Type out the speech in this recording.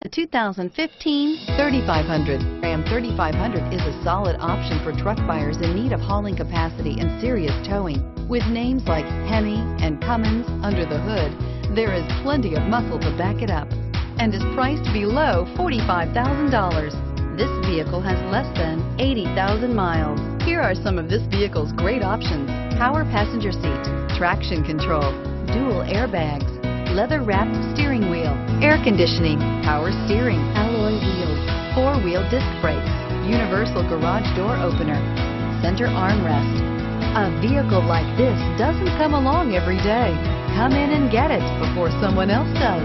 The 2015 3500. Ram 3500 is a solid option for truck buyers in need of hauling capacity and serious towing. With names like Hemi and Cummins under the hood, there is plenty of muscle to back it up and is priced below $45,000. This vehicle has less than 80,000 miles. Here are some of this vehicle's great options: power passenger seat, traction control, dual airbags, leather-wrapped steering wheel, air conditioning, power steering, alloy wheels, four-wheel disc brakes, universal garage door opener, center armrest. A vehicle like this doesn't come along every day. Come in and get it before someone else does.